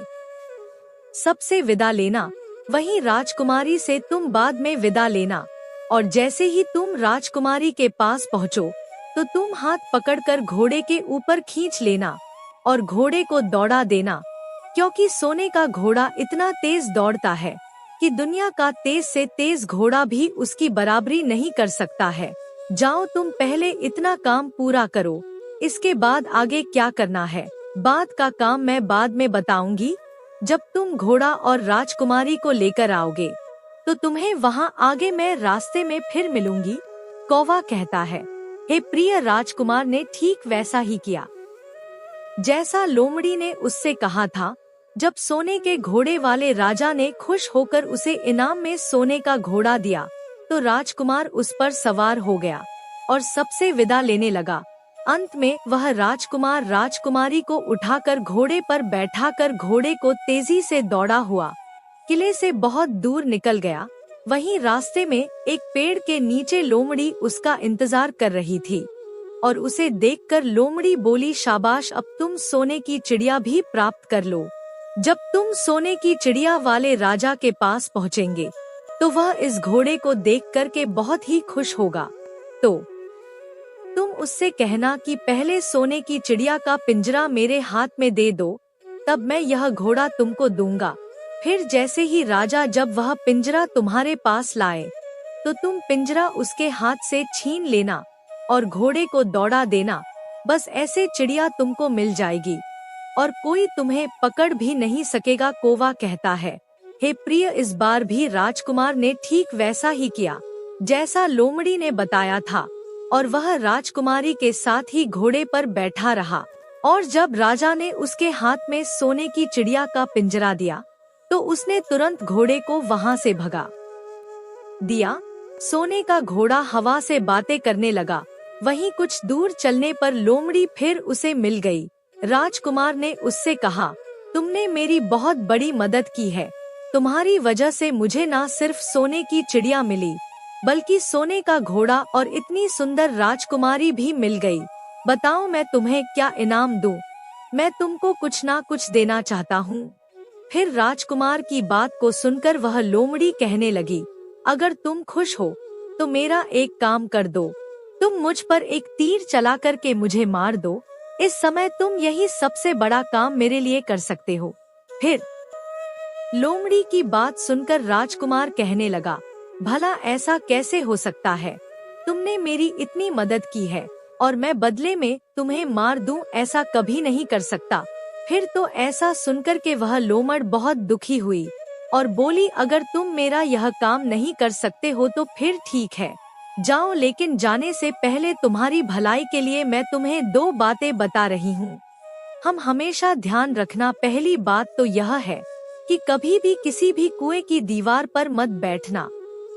सबसे विदा लेना। वहीं राजकुमारी से तुम बाद में विदा लेना और जैसे ही तुम राजकुमारी के पास पहुँचो तो तुम हाथ पकड़कर घोड़े के ऊपर खींच लेना और घोड़े को दौड़ा देना, क्योंकि सोने का घोड़ा इतना तेज दौड़ता है कि दुनिया का तेज से तेज घोड़ा भी उसकी बराबरी नहीं कर सकता है। जाओ, तुम पहले इतना काम पूरा करो, इसके बाद आगे क्या करना है बाद का काम मैं बाद में बताऊंगी। जब तुम घोड़ा और राजकुमारी को लेकर आओगे तो तुम्हें वहाँ आगे मैं रास्ते में फिर मिलूंगी। कौवा कहता है, हे प्रिय राजकुमार ने ठीक वैसा ही किया जैसा लोमड़ी ने उससे कहा था। जब सोने के घोड़े वाले राजा ने खुश होकर उसे इनाम में सोने का घोड़ा दिया तो राजकुमार उस पर सवार हो गया और सबसे विदा लेने लगा। अंत में वह राजकुमार राजकुमारी को उठाकर घोड़े पर बैठाकर घोड़े को तेजी से दौड़ा हुआ किले से बहुत दूर निकल गया। वहीं रास्ते में एक पेड़ के नीचे लोमड़ी उसका इंतजार कर रही थी और उसे देखकर लोमड़ी बोली, शाबाश, अब तुम सोने की चिड़िया भी प्राप्त कर लो। जब तुम सोने की चिड़िया वाले राजा के पास पहुँचेंगे तो वह इस घोड़े को देख कर के बहुत ही खुश होगा। तो तुम उससे कहना कि पहले सोने की चिड़िया का पिंजरा मेरे हाथ में दे दो, तब मैं यह घोड़ा तुमको दूंगा। फिर जैसे ही राजा जब वह पिंजरा तुम्हारे पास लाए तो तुम पिंजरा उसके हाथ से छीन लेना और घोड़े को दौड़ा देना। बस ऐसे चिड़िया तुमको मिल जाएगी और कोई तुम्हें पकड़ भी नहीं सकेगा। कौवा कहता है, हे प्रिय, इस बार भी राजकुमार ने ठीक वैसा ही किया जैसा लोमड़ी ने बताया था और वह राजकुमारी के साथ ही घोड़े पर बैठा रहा। और जब राजा ने उसके हाथ में सोने की चिड़िया का पिंजरा दिया तो उसने तुरंत घोड़े को वहां से भगा दिया। सोने का घोड़ा हवा से बातें करने लगा। वहीं कुछ दूर चलने पर लोमड़ी फिर उसे मिल गई। राजकुमार ने उससे कहा, तुमने मेरी बहुत बड़ी मदद की है। तुम्हारी वजह से मुझे ना सिर्फ सोने की चिड़िया मिली, बल्कि सोने का घोड़ा और इतनी सुंदर राजकुमारी भी मिल गई। बताओ मैं तुम्हें क्या इनाम दूं? मैं तुमको कुछ ना कुछ देना चाहता हूँ। फिर राजकुमार की बात को सुनकर वह लोमड़ी कहने लगी, अगर तुम खुश हो तो मेरा एक काम कर दो। तुम मुझ पर एक तीर चला करके मुझे मार दो। इस समय तुम यही सबसे बड़ा काम मेरे लिए कर सकते हो। फिर लोमड़ी की बात सुनकर राजकुमार कहने लगा, भला ऐसा कैसे हो सकता है? तुमने मेरी इतनी मदद की है और मैं बदले में तुम्हें मार दूं, ऐसा कभी नहीं कर सकता। फिर तो ऐसा सुनकर के वह लोमड़ बहुत दुखी हुई और बोली, अगर तुम मेरा यह काम नहीं कर सकते हो तो फिर ठीक है, जाओ। लेकिन जाने से पहले तुम्हारी भलाई के लिए मैं तुम्हें 2 बातें बता रही हूँ। हम हमेशा ध्यान रखना। पहली बात तो यह है कि कभी भी किसी भी कुएं की दीवार पर मत बैठना,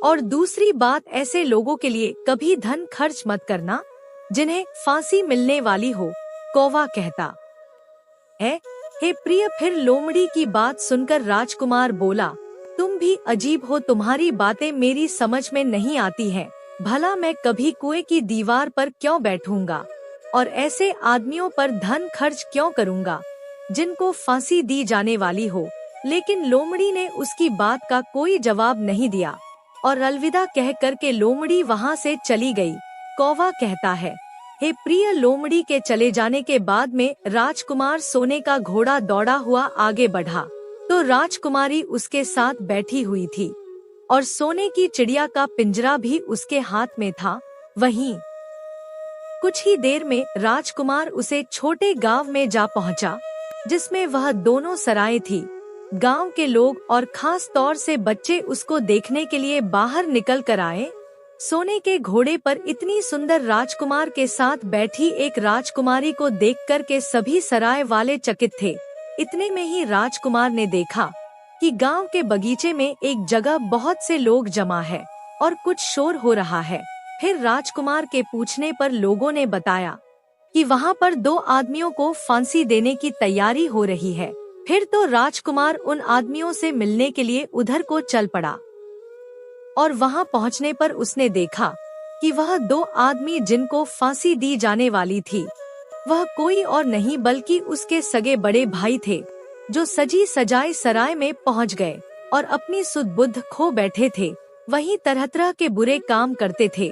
और दूसरी बात, ऐसे लोगों के लिए कभी धन खर्च मत करना जिन्हें फांसी मिलने वाली हो। कौवा कहता है, हे प्रिय। फिर लोमड़ी की बात सुनकर राजकुमार बोला, तुम भी अजीब हो, तुम्हारी बातें मेरी समझ में नहीं आती हैं। भला मैं कभी कुएं की दीवार पर क्यों बैठूंगा और ऐसे आदमियों पर धन खर्च क्यों करूंगा जिनको फांसी दी जाने वाली हो। लेकिन लोमड़ी ने उसकी बात का कोई जवाब नहीं दिया और अलविदा कह करके लोमड़ी वहाँ से चली गई। कौवा कहता है, हे प्रिय। लोमड़ी के चले जाने के बाद में राजकुमार सोने का घोड़ा दौड़ा हुआ आगे बढ़ा तो राजकुमारी उसके साथ बैठी हुई थी और सोने की चिड़िया का पिंजरा भी उसके हाथ में था। वहीं कुछ ही देर में राजकुमार उसे छोटे गांव में जा पहुंचा, जिसमें वह दोनों सराय थी। गांव के लोग और खास तौर से बच्चे उसको देखने के लिए बाहर निकल कर आए। सोने के घोड़े पर इतनी सुंदर राजकुमार के साथ बैठी एक राजकुमारी को देखकर के सभी सराय वाले चकित थे। इतने में ही राजकुमार ने देखा कि गांव के बगीचे में एक जगह बहुत से लोग जमा है और कुछ शोर हो रहा है। फिर राजकुमार के पूछने पर लोगों ने बताया कि वहां पर 2 आदमियों को फांसी देने की तैयारी हो रही है। फिर तो राजकुमार उन आदमियों से मिलने के लिए उधर को चल पड़ा और वहां पहुंचने पर उसने देखा कि वह 2 आदमी जिनको फांसी दी जाने वाली थी, वह कोई और नहीं बल्कि उसके सगे बड़े भाई थे, जो सजी सजाई सराय में पहुंच गए और अपनी सुध बुद्ध खो बैठे थे। वहीं तरह तरह के बुरे काम करते थे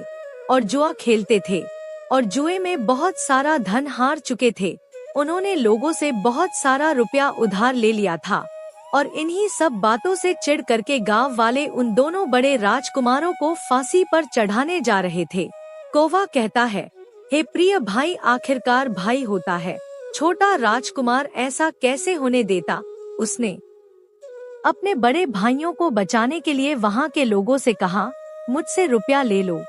और जुआ खेलते थे और जुए में बहुत सारा धन हार चुके थे। उन्होंने लोगों से बहुत सारा रुपया उधार ले लिया था और इन्हीं सब बातों से चिढ़ करके गांव वाले उन दोनों बड़े राजकुमारों को फांसी पर चढ़ाने जा रहे थे। कौवा कहता है, हे प्रिय भाई, आखिरकार भाई होता है। छोटा राजकुमार ऐसा कैसे होने देता? उसने अपने बड़े भाइयों को बचाने के लिए वहाँ के लोगों से कहा, मुझसे रुपया ले लो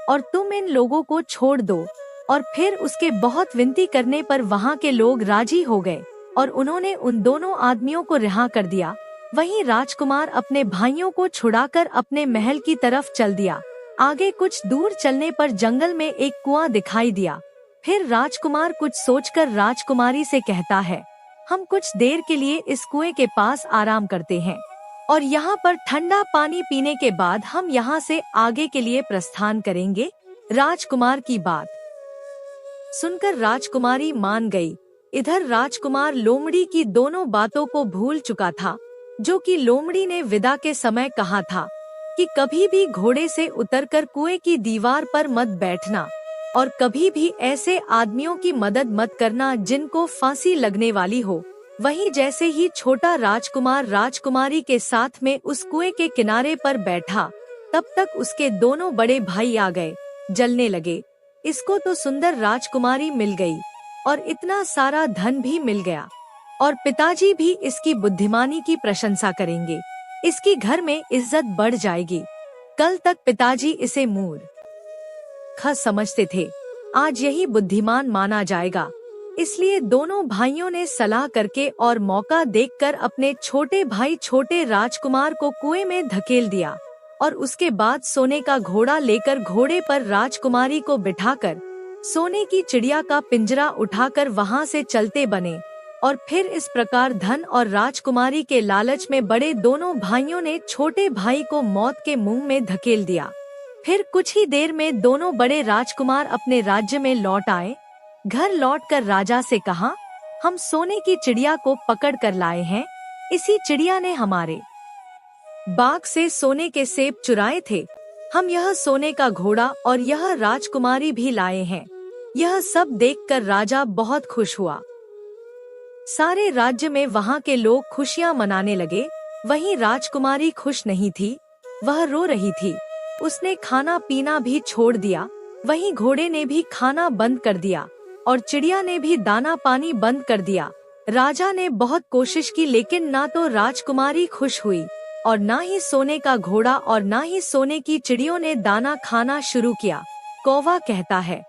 और तुम इन लोगों को छोड़ दो। और फिर उसके बहुत विनती करने पर वहाँ के लोग राजी हो गए और उन्होंने उन दोनों आदमियों को रिहा कर दिया। वहीं राजकुमार अपने भाइयों को छुड़ाकर अपने महल की तरफ चल दिया। आगे कुछ दूर चलने पर जंगल में एक कुआं दिखाई दिया। फिर राजकुमार कुछ सोचकर राजकुमारी से कहता है, हम कुछ देर के लिए इस कुएं के पास आराम करते हैं और यहाँ पर ठंडा पानी पीने के बाद हम यहाँ से आगे के लिए प्रस्थान करेंगे। राजकुमार की बात सुनकर राजकुमारी मान गई। इधर राजकुमार लोमड़ी की दोनों बातों को भूल चुका था, जो कि लोमड़ी ने विदा के समय कहा था कि कभी भी घोड़े से उतरकर कुएं की दीवार पर मत बैठना और कभी भी ऐसे आदमियों की मदद मत करना जिनको फांसी लगने वाली हो। वहीं जैसे ही छोटा राजकुमार राजकुमारी के साथ में उस कुएं के किनारे पर बैठा, तब तक उसके दोनों बड़े भाई आ गए। जलने लगे। इसको तो सुंदर राजकुमारी मिल गई और इतना सारा धन भी मिल गया और पिताजी भी इसकी बुद्धिमानी की प्रशंसा करेंगे। इसकी घर में इज्जत बढ़ जाएगी। कल तक पिताजी इसे मूर्ख समझते थे, आज यही बुद्धिमान माना जाएगा। इसलिए दोनों भाइयों ने सलाह करके और मौका देखकर अपने छोटे भाई छोटे राजकुमार को कुएं में धकेल दिया और उसके बाद सोने का घोड़ा लेकर घोड़े पर राजकुमारी को बिठाकर सोने की चिड़िया का पिंजरा उठाकर वहां से चलते बने और फिर इस प्रकार धन और राजकुमारी के लालच में बड़े दोनों भाइयों ने छोटे भाई को मौत के मुंह में धकेल दिया। फिर कुछ ही देर में दोनों बड़े राजकुमार अपने राज्य में लौट आए। घर लौटकर राजा से कहा, हम सोने की चिड़िया को पकड़ कर लाए हैं। इसी चिड़िया ने हमारे बाग से सोने के सेब चुराए थे। हम यह सोने का घोड़ा और यह राजकुमारी भी लाए हैं। यह सब देखकर राजा बहुत खुश हुआ। सारे राज्य में वहाँ के लोग खुशियाँ मनाने लगे। वहीं राजकुमारी खुश नहीं थी, वह रो रही थी। उसने खाना पीना भी छोड़ दिया। वहीं घोड़े ने भी खाना बंद कर दिया और चिड़िया ने भी दाना पानी बंद कर दिया। राजा ने बहुत कोशिश की, लेकिन ना तो राजकुमारी खुश हुई और ना ही सोने का घोड़ा और ना ही सोने की चिड़ियों ने दाना खाना शुरू किया। कौवा कहता है,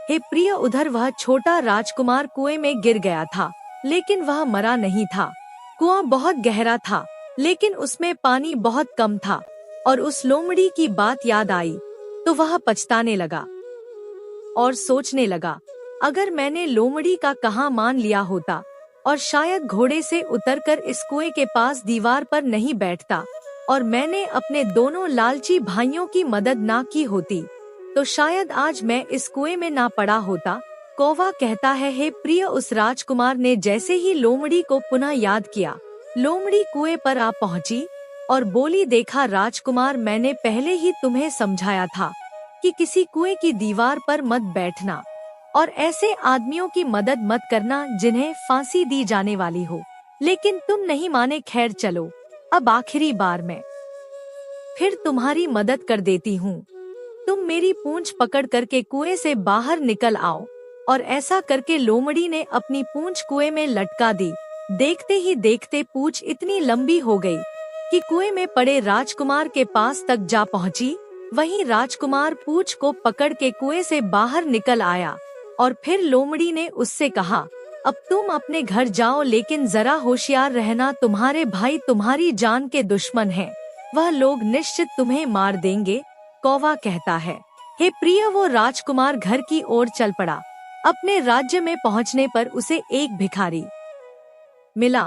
हे प्रिय, उधर वह छोटा राजकुमार कुएं में गिर गया था, लेकिन वह मरा नहीं था। कुआं बहुत गहरा था, लेकिन उसमें पानी बहुत कम था। और उस लोमड़ी की बात याद आई तो वह पछताने लगा और सोचने लगा, अगर मैंने लोमड़ी का कहा मान लिया होता और शायद घोड़े से उतरकर इस कुएं के पास दीवार पर नहीं बैठता और मैंने अपने दोनों लालची भाइयों की मदद ना की होती, तो शायद आज मैं इस कुएं में ना पड़ा होता। कौवा कहता है, हे प्रिय, उस राजकुमार ने जैसे ही लोमड़ी को पुनः याद किया, लोमड़ी कुएं पर आ पहुंची और बोली, देखा राजकुमार, मैंने पहले ही तुम्हें समझाया था कि किसी कुएं की दीवार पर मत बैठना और ऐसे आदमियों की मदद मत करना जिन्हें फांसी दी जाने वाली हो, लेकिन तुम नहीं माने। खैर चलो, अब आखिरी बार मैं फिर तुम्हारी मदद कर देती हूँ। तुम मेरी पूंछ पकड़ करके कुएं से बाहर निकल आओ। और ऐसा करके लोमड़ी ने अपनी पूंछ कुएं में लटका दी। देखते ही देखते पूंछ इतनी लंबी हो गई कि कुएं में पड़े राजकुमार के पास तक जा पहुंची। वहीं राजकुमार पूंछ को पकड़ के कुएं से बाहर निकल आया और फिर लोमड़ी ने उससे कहा, अब तुम अपने घर जाओ, लेकिन जरा होशियार रहना, तुम्हारे भाई तुम्हारी जान के दुश्मन हैं। वह लोग निश्चित तुम्हें मार देंगे। कौवा कहता है, हे प्रिय, वो राजकुमार घर की ओर चल पड़ा। अपने राज्य में पहुंचने पर उसे एक भिखारी मिला,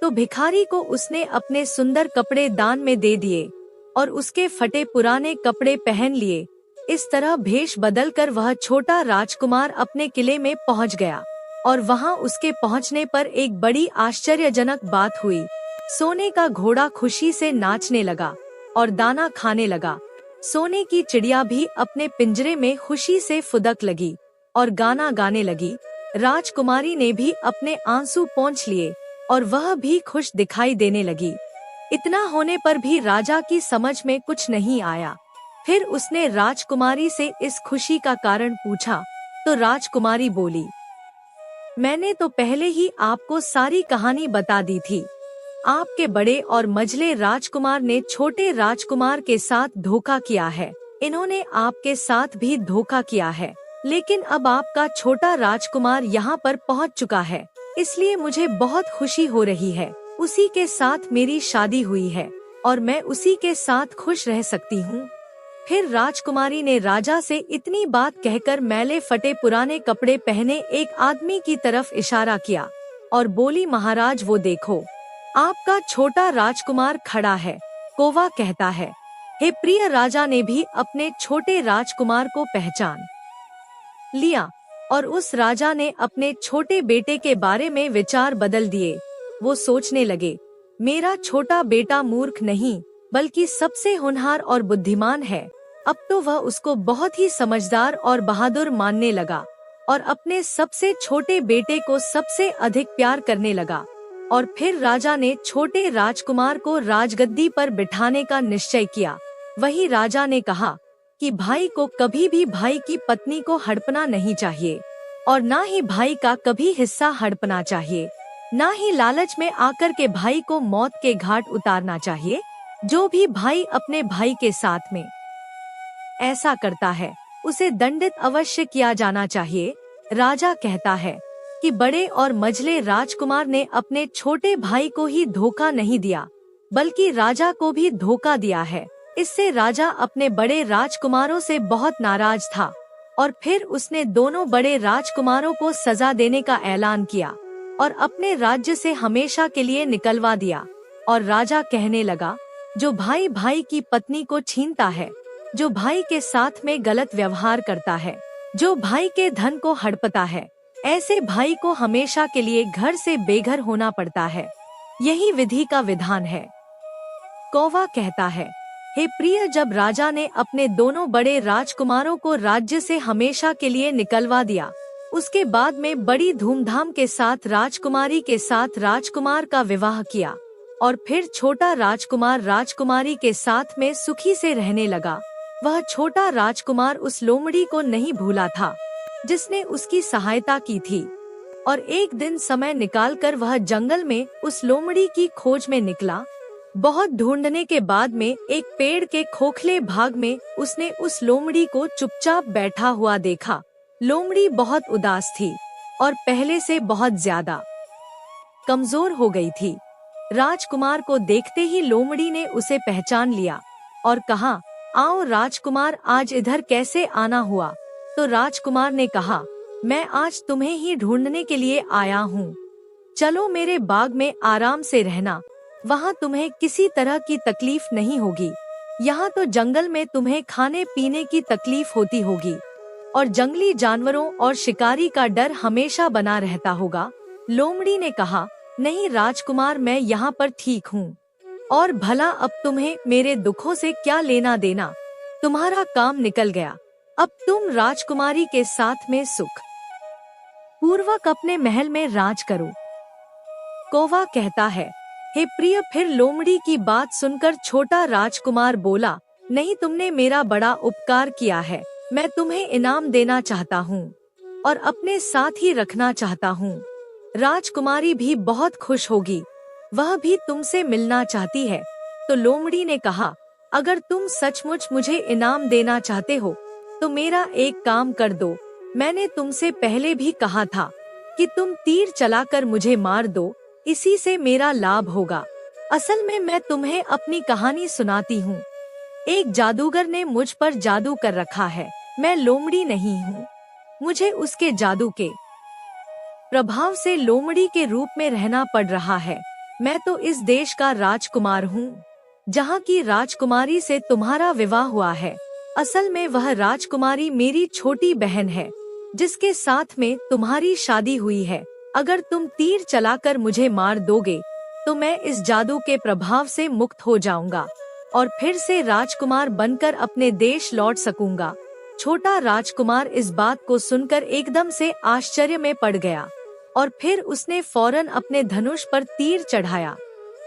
तो भिखारी को उसने अपने सुंदर कपड़े दान में दे दिए और उसके फटे पुराने कपड़े पहन लिए। इस तरह भेष बदलकर वह छोटा राजकुमार अपने किले में पहुंच गया और वहां उसके पहुंचने पर एक बड़ी आश्चर्यजनक बात हुई। सोने का घोड़ा खुशी से नाचने लगा और दाना खाने लगा। सोने की चिड़िया भी अपने पिंजरे में खुशी से फुदक लगी और गाना गाने लगी। राजकुमारी ने भी अपने आंसू पोंछ लिए और वह भी खुश दिखाई देने लगी। इतना होने पर भी राजा की समझ में कुछ नहीं आया। फिर उसने राजकुमारी से इस खुशी का कारण पूछा, तो राजकुमारी बोली, मैंने तो पहले ही आपको सारी कहानी बता दी थी। आपके बड़े और मझले राजकुमार ने छोटे राजकुमार के साथ धोखा किया है। इन्होंने आपके साथ भी धोखा किया है, लेकिन अब आपका छोटा राजकुमार यहाँ पर पहुँच चुका है, इसलिए मुझे बहुत खुशी हो रही है। उसी के साथ मेरी शादी हुई है और मैं उसी के साथ खुश रह सकती हूँ। फिर राजकुमारी ने राजा से इतनी बात कहकर मैले फटे पुराने कपड़े पहने एक आदमी की तरफ इशारा किया और बोली, महाराज वो देखो, आपका छोटा राजकुमार खड़ा है। कौवा कहता है, हे प्रिय, राजा ने भी अपने छोटे राजकुमार को पहचान लिया और उस राजा ने अपने छोटे बेटे के बारे में विचार बदल दिए। वो सोचने लगे, मेरा छोटा बेटा मूर्ख नहीं बल्कि सबसे होनहार और बुद्धिमान है। अब तो वह उसको बहुत ही समझदार और बहादुर मानने लगा और अपने सबसे छोटे बेटे को सबसे अधिक प्यार करने लगा। और फिर राजा ने छोटे राजकुमार को राजगद्दी पर बिठाने का निश्चय किया। वही राजा ने कहा कि भाई को कभी भी भाई की पत्नी को हड़पना नहीं चाहिए और ना ही भाई का कभी हिस्सा हड़पना चाहिए, ना ही लालच में आकर के भाई को मौत के घाट उतारना चाहिए। जो भी भाई अपने भाई के साथ में ऐसा करता है उसे दंडित अवश्य किया जाना चाहिए। राजा कहता है कि बड़े और मझले राजकुमार ने अपने छोटे भाई को ही धोखा नहीं दिया बल्कि राजा को भी धोखा दिया है। इससे राजा अपने बड़े राजकुमारों से बहुत नाराज था और फिर उसने दोनों बड़े राजकुमारों को सजा देने का ऐलान किया। और अपने राज्य से हमेशा के लिए निकलवा दिया। और राजा कहने लगा, जो भाई भाई की पत्नी को छीनता है, जो भाई के साथ में गलत व्यवहार करता है, जो भाई के धन को हड़पता है, ऐसे भाई को हमेशा के लिए घर से बेघर होना पड़ता है। यही विधि का विधान है। कौवा कहता है, हे प्रिय, जब राजा ने अपने दोनों बड़े राजकुमारों को राज्य से हमेशा के लिए निकलवा दिया, उसके बाद में बड़ी धूमधाम के साथ राजकुमारी के साथ राजकुमार का विवाह किया और फिर छोटा राजकुमार राजकुमारी के साथ में सुखी से रहने लगा। वह छोटा राजकुमार उस लोमड़ी को नहीं भूला था जिसने उसकी सहायता की थी। और एक दिन समय निकालकर वह जंगल में उस लोमड़ी की खोज में निकला। बहुत ढूंढने के बाद में एक पेड़ के खोखले भाग में उसने उस लोमड़ी को चुपचाप बैठा हुआ देखा। लोमड़ी बहुत उदास थी और पहले से बहुत ज्यादा कमजोर हो गई थी। राजकुमार को देखते ही लोमड़ी ने उसे पहचान लिया और कहा, आओ राजकुमार, आज इधर कैसे आना हुआ? तो राजकुमार ने कहा, मैं आज तुम्हें ही ढूंढने के लिए आया हूँ। चलो मेरे बाग में आराम से रहना, वहाँ तुम्हें किसी तरह की तकलीफ नहीं होगी। यहाँ तो जंगल में तुम्हें खाने पीने की तकलीफ होती होगी और जंगली जानवरों और शिकारी का डर हमेशा बना रहता होगा। लोमड़ी ने कहा, नहीं राजकुमार, मैं यहाँ पर ठीक हूँ और भला अब तुम्हें मेरे दुखों से क्या लेना देना? तुम्हारा काम निकल गया, अब तुम राजकुमारी के साथ में सुख पूर्वक अपने महल में राज करो। कौवा कहता है, हे प्रिय, फिर लोमड़ी की बात सुनकर छोटा राजकुमार बोला, नहीं, तुमने मेरा बड़ा उपकार किया है, मैं तुम्हें इनाम देना चाहता हूँ और अपने साथ ही रखना चाहता हूँ। राजकुमारी भी बहुत खुश होगी, वह भी तुमसे मिलना चाहती है। तो लोमड़ी ने कहा, अगर तुम सचमुच मुझे इनाम देना चाहते हो तो मेरा एक काम कर दो। मैंने तुमसे पहले भी कहा था कि तुम तीर चलाकर मुझे मार दो, इसी से मेरा लाभ होगा। असल में मैं तुम्हें अपनी कहानी सुनाती हूँ। एक जादूगर ने मुझ पर जादू कर रखा है। मैं लोमड़ी नहीं हूँ, मुझे उसके जादू के प्रभाव से लोमड़ी के रूप में रहना पड़ रहा है। मैं तो इस देश का राजकुमार हूँ जहाँ की राजकुमारी से तुम्हारा विवाह हुआ है। असल में वह राजकुमारी मेरी छोटी बहन है जिसके साथ में तुम्हारी शादी हुई है। अगर तुम तीर चलाकर मुझे मार दोगे तो मैं इस जादू के प्रभाव से मुक्त हो जाऊंगा और फिर से राजकुमार बनकर अपने देश लौट सकूंगा। छोटा राजकुमार इस बात को सुनकर एकदम से आश्चर्य में पड़ गया और फिर उसने फौरन अपने धनुष पर तीर चढ़ाया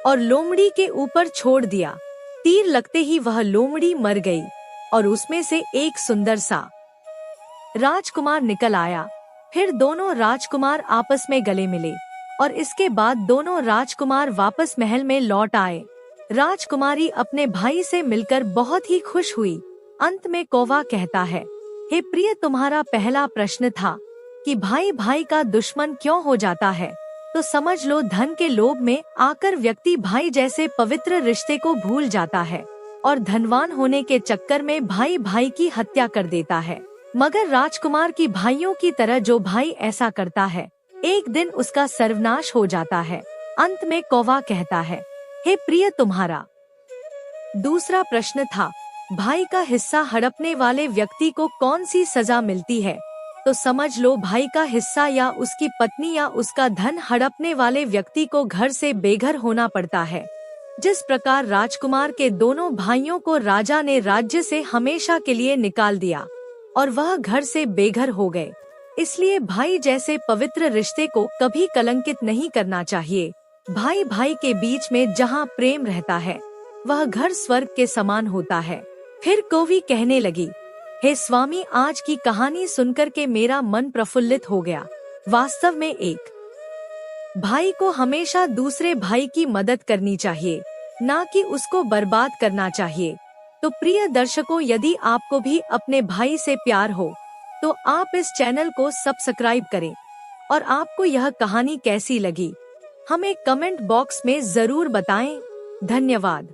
और लोमड़ी के ऊपर छोड़ दिया। तीर लगते ही वह लोमड़ी मर गई और उसमें से एक सुंदर सा राजकुमार निकल आया। फिर दोनों राजकुमार आपस में गले मिले और इसके बाद दोनों राजकुमार वापस महल में लौट आए। राजकुमारी अपने भाई से मिलकर बहुत ही खुश हुई। अंत में कौवा कहता है, हे प्रिय, तुम्हारा पहला प्रश्न था कि भाई भाई का दुश्मन क्यों हो जाता है, तो समझ लो धन के लोभ में आकर व्यक्ति भाई जैसे पवित्र रिश्ते को भूल जाता है और धनवान होने के चक्कर में भाई भाई की हत्या कर देता है। मगर राजकुमार की भाइयों की तरह जो भाई ऐसा करता है, एक दिन उसका सर्वनाश हो जाता है। अंत में कौवा कहता है, हे प्रिय, तुम्हारा दूसरा प्रश्न था, भाई का हिस्सा हड़पने वाले व्यक्ति को कौन सी सजा मिलती है, तो समझ लो भाई का हिस्सा या उसकी पत्नी या उसका धन हड़पने वाले व्यक्ति को घर से बेघर होना पड़ता है। जिस प्रकार राजकुमार के दोनों भाइयों को राजा ने राज्य से हमेशा के लिए निकाल दिया और वह घर से बेघर हो गए। इसलिए भाई जैसे पवित्र रिश्ते को कभी कलंकित नहीं करना चाहिए। भाई भाई के बीच में जहाँ प्रेम रहता है वह घर स्वर्ग के समान होता है। फिर कौवी कहने लगी, हे स्वामी, आज की कहानी सुनकर के मेरा मन प्रफुल्लित हो गया। वास्तव में एक भाई को हमेशा दूसरे भाई की मदद करनी चाहिए, ना कि उसको बर्बाद करना चाहिए। तो प्रिय दर्शकों, यदि आपको भी अपने भाई से प्यार हो तो आप इस चैनल को सब्सक्राइब करें और आपको यह कहानी कैसी लगी हमें कमेंट बॉक्स में जरूर बताएं। धन्यवाद।